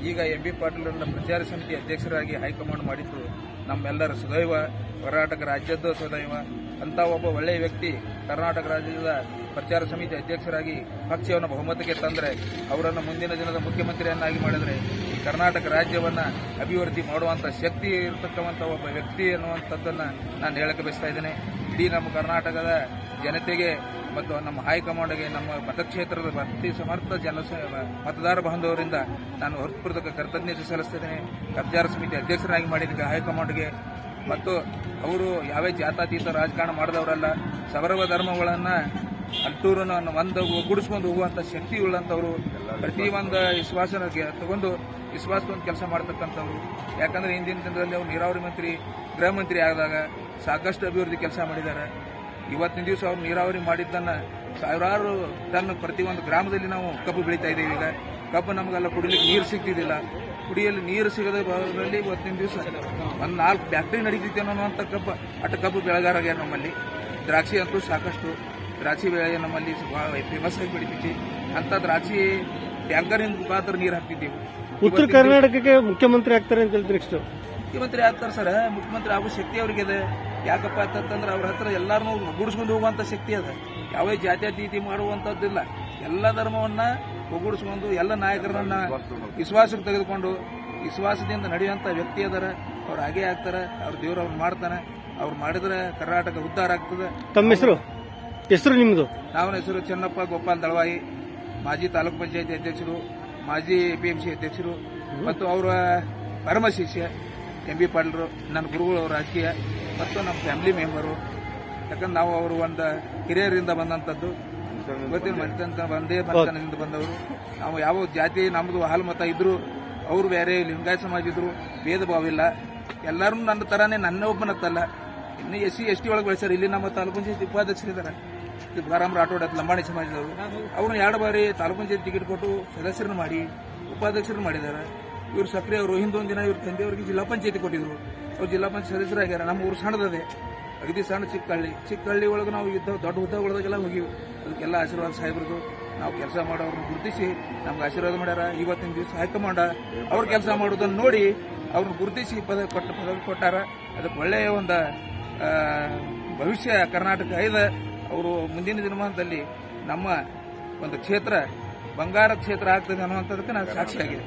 ಈಗ ಎಂ.ಬಿ. ಪಾಟೀಲರನ್ನ ಪ್ರಚಾರ ಸಮಿತಿ ಅಧ್ಯಕ್ಷರಾಗಿ ಹೈಕಮಾಂಡ್ ಮಾಡಿದ್ದು ನಮ್ಮೆಲ್ಲರ ಸದೈವ, ಕರ್ನಾಟಕ ರಾಜ್ಯದ ಸದೈವ. ಅಂತ ಒಬ್ಬ ಒಳ್ಳೆಯ ವ್ಯಕ್ತಿ ಕರ್ನಾಟಕ ರಾಜ್ಯದ ಪ್ರಚಾರ ಸಮಿತಿ ಅಧ್ಯಕ್ಷರಾಗಿ ಪಕ್ಷವನ್ನು ಬಹುಮತಕ್ಕೆ ತಂದರೆ, ಅವರನ್ನು ಮುಂದಿನ ದಿನದ ಮುಖ್ಯಮಂತ್ರಿಯನ್ನಾಗಿ ಮಾಡಿದರೆ ಈ ಕರ್ನಾಟಕ ರಾಜ್ಯವನ್ನ ಅಭಿವೃದ್ಧಿ ಮಾಡುವಂತ ಶಕ್ತಿ ಇರತಕ್ಕಂಥ ಒಬ್ಬ ವ್ಯಕ್ತಿ ಅನ್ನುವಂಥದ್ದನ್ನು ನಾನು ಹೇಳಕ್ಕೆ ಬಯಸ್ತಾ ಇದ್ದೇನೆ. ಇಡೀ ನಮ್ಮ ಕರ್ನಾಟಕದ ಜನತೆಗೆ ಮತ್ತು ನಮ್ಮ ಹೈಕಮಾಂಡ್ಗೆ, ನಮ್ಮ ಮತಕ್ಷೇತ್ರದ ಅತಿ ಸಮರ್ಥ ಮತದಾರ ಬಾಂಧವರಿಂದ ನಾನು ಹೃತ್ಪೂರ್ವಕ ಕೃತಜ್ಞತೆ ಸಲ್ಲಿಸುತ್ತೇನೆ. ಪ್ರಚಾರ ಸಮಿತಿ ಅಧ್ಯಕ್ಷರಾಗಿ ಮಾಡಿದ್ದಕ್ಕೆ ಹೈಕಮಾಂಡ್ಗೆ. ಮತ್ತು ಅವರು ಯಾವೇ ಜಾತ್ಯತೀತ ರಾಜಕಾರಣ ಮಾಡಿದವರಲ್ಲ, ಸರ್ವ ಧರ್ಮಗಳನ್ನು ಅಲ್ಟೂರನ್ನು ಒಂದು ಒಗ್ಗೂಡಿಸ್ಕೊಂಡು ಹೋಗುವಂಥ ಶಕ್ತಿ ಉಳ್ಳಂಥವ್ರು, ಪ್ರತಿಯೊಂದು ವಿಶ್ವಾಸನ ತಗೊಂಡು ವಿಶ್ವಾಸದ ಕೆಲಸ ಮಾಡತಕ್ಕಂಥವ್ರು. ಯಾಕಂದ್ರೆ ಹಿಂದಿನ ದಿನದಲ್ಲಿ ಅವರು ನೀರಾವರಿ ಮಂತ್ರಿ, ಗೃಹ ಮಂತ್ರಿ ಆದಾಗ ಸಾಕಷ್ಟು ಅಭಿವೃದ್ಧಿ ಕೆಲಸ ಮಾಡಿದ್ದಾರೆ. ಇವತ್ತಿನ ದಿವಸ ಅವ್ರು ನೀರಾವರಿ ಮಾಡಿದ್ದನ್ನ ಸಾವಿರಾರು ಟನ್ ಪ್ರತಿಯೊಂದು ಗ್ರಾಮದಲ್ಲಿ ನಾವು ಕಬ್ಬು ಬೆಳೀತಾ ಇದ್ದೀವಿ. ಈಗ ಕಬ್ಬು ನಮಗೆಲ್ಲ ಕುಡಿಲಿಕ್ಕೆ ನೀರು ಸಿಗ್ತಿದ್ದಿಲ್ಲ. ಕುಡಿಯಲು ನೀರು ಸಿಗದ ಭಾಗದಲ್ಲಿ ಇವತ್ತಿನ ದಿವಸ ಒಂದು 4 ಫ್ಯಾಕ್ಟರಿ ನಡೀತಿದೆ ಅನ್ನುವಂಥ ಕಬ್ಬು ಬೆಳೆಗಾರಾಗ್ಯಾರ ನಮ್ಮಲ್ಲಿ. ದ್ರಾಕ್ಷಿ ಅಂತೂ ಸಾಕಷ್ಟು ದ್ರಾಕ್ಷಿ ಬೆಳೆ ನಮ್ಮಲ್ಲಿ ಫೇಮಸ್ ಆಗಿ ಬೆಳಿತಿದ್ವಿ. ಅಂತ ದ್ರಾಕ್ಷಿ ಟ್ಯಾಂಕರ್ನಿಂದ ಮಾತ್ರ ನೀರು ಹಾಕ್ತಿದ್ದೀವಿ. ಉತ್ತರ ಕರ್ನಾಟಕಕ್ಕೆ ಮುಖ್ಯಮಂತ್ರಿ ಆಗ್ತಾರೆ ಅಂತ ಹೇಳ್ತೀರಿ. ಇಷ್ಟು ಮುಖ್ಯಮಂತ್ರಿ ಆಗ್ತಾರೆ ಸರ್. ಮುಖ್ಯಮಂತ್ರಿ ಆಗೋ ಶಕ್ತಿ ಅವ್ರಿಗಿದೆ. ಯಾಕಪ್ಪ ಅಂತಂದ್ರೆ ಅವ್ರ ಹತ್ರ ಎಲ್ಲಾರನ್ನೂ ಒಗ್ಗೂಡಿಸ್ಕೊಂಡು ಹೋಗುವಂತ ಶಕ್ತಿ ಅದ. ಯಾವುದೇ ಜಾತ್ಯತೀತಿ ಮಾಡುವಂತದ್ದಿಲ್ಲ. ಎಲ್ಲ ಧರ್ಮವನ್ನ ಒಗ್ಗೂಡಿಸ್ಕೊಂಡು ಎಲ್ಲ ನಾಯಕರನ್ನ ವಿಶ್ವಾಸಕ್ಕೆ ತೆಗೆದುಕೊಂಡು ವಿಶ್ವಾಸದಿಂದ ನಡೆಯುವಂತ ವ್ಯಕ್ತಿ ಅದರ. ಅವ್ರು ಹಾಗೇ ಆಗ್ತಾರೆ. ಅವ್ರ ದೇವ್ರು ಅವ್ರು ಮಾಡ್ತಾನೆ. ಅವ್ರು ಮಾಡಿದ್ರೆ ಕರ್ನಾಟಕ ಉದ್ಧಾರ ಆಗ್ತದೆ. ತಮ್ಮ ಹೆಸರು ನಿಮ್ದು? ನಾವನ ಹೆಸರು ಚೆನ್ನಪ್ಪ ಗೋಪಾಲ್ ದಳವಾಯಿ, ಮಾಜಿ ತಾಲೂಕು ಪಂಚಾಯತಿ ಅಧ್ಯಕ್ಷರು, ಮಾಜಿ APMC ಅಧ್ಯಕ್ಷರು ಮತ್ತು ಅವರ ಪರಮ ಶಿಷ್ಯ ಎಂ.ಬಿ. ಪಾಟೀಲರು, ನನ್ನ ಗುರುಗಳು ರಾಜಕೀಯ ಮತ್ತು ನಮ್ಮ ಫ್ಯಾಮಿಲಿ ಮೆಂಬರು. ಯಾಕಂದ್ರೆ ನಾವು ಅವರು ಒಂದು ಹಿರಿಯರಿಂದ ಬಂದಂಥದ್ದು, ಇವತ್ತಿನ ಮನೆತನ ಮನೆತನದಿಂದ ಬಂದವರು. ನಾವು ಯಾವ ಜಾತಿ ನಮ್ಮದು ಹಾಲು ಮತ ಇದ್ರು, ಅವರು ಬೇರೆ ಲಿಂಗಾಯತ ಸಮಾಜ ಇದ್ರು, ಭೇದ ಭಾವ ಇಲ್ಲ. ಎಲ್ಲರೂ ನನ್ನ ತರಾನೇ, ನನ್ನ ಒಬ್ಬನತ್ತಲ್ಲ. ಇನ್ನು SC ST ಒಳಗೆ ಬೆಳೆಸಾರ. ಇಲ್ಲಿ ನಮ್ಮ ತಾಲೂಕು ಪಂಚಾಯತ್ ಉಪಾಧ್ಯಕ್ಷರಿದ್ದಾರೆ, ತುಕಾರಾಮ್ ರಾಠೋಡ್ ಲಂಬಾಣಿ ಸಮಾಜದವರು. ಅವ್ರನ್ನ 2 ಬಾರಿ ತಾಲೂಕು ಪಂಚಾಯತ್ ಟಿಕೆಟ್ ಕೊಟ್ಟು ಸದಸ್ಯರನ್ನು ಮಾಡಿ ಉಪಾಧ್ಯಕ್ಷರನ್ನು ಮಾಡಿದ್ದಾರೆ. ಇವರು ಸಕ್ರಿಯ ಅವರು. ಹಿಂದೊಂದು ದಿನ ಇವ್ರ ತಂದೆಯವರಿಗೆ ಜಿಲ್ಲಾ ಪಂಚಾಯತಿ ಕೊಟ್ಟಿದ್ರು. ಅವ್ರು ಜಿಲ್ಲಾ ಪಂಚಾಯತ್ ಸದಸ್ಯರಾಗ್ಯಾರ. ನಮ್ಮ ಊರು ಸಣ್ಣದದೆ, ಅಗದಿ ಸಣ್ಣ ಚಿಕ್ಕ ಹಳ್ಳಿ ಒಳಗೆ ನಾವು ದೊಡ್ಡ ಹುದ್ದೆಗಳದಾಗೆಲ್ಲ ಹೋಗಿವಿ. ಅದಕ್ಕೆಲ್ಲ ಆಶೀರ್ವಾದ ಸಾಹೇಬ್ರದು. ನಾವು ಕೆಲಸ ಮಾಡೋರನ್ನ ಗುರುತಿಸಿ ನಮ್ಗೆ ಆಶೀರ್ವಾದ ಮಾಡ್ಯಾರ. ಇವತ್ತಿನ ದಿವಸ ಹೈಕಮಾಂಡ್ ಅವ್ರ ಕೆಲಸ ಮಾಡೋದನ್ನು ನೋಡಿ ಅವ್ರನ್ನ ಗುರುತಿಸಿ ಪದವಿ ಕೊಟ್ಟಾರ. ಅದಕ್ಕೆ ಒಳ್ಳೆಯ ಒಂದು ಭವಿಷ್ಯ ಕರ್ನಾಟಕ ಇದೆ. ಅವರು ಮುಂದಿನ ದಿನಮಾನದಲ್ಲಿ ನಮ್ಮ ಒಂದು ಕ್ಷೇತ್ರ ಬಂಗಾರ ಕ್ಷೇತ್ರ ಆಗ್ತದೆ ಅನ್ನುವಂಥದ್ದಕ್ಕೆ ನಾನು ಸಾಕ್ಷಿಯಾಗಿದೆ.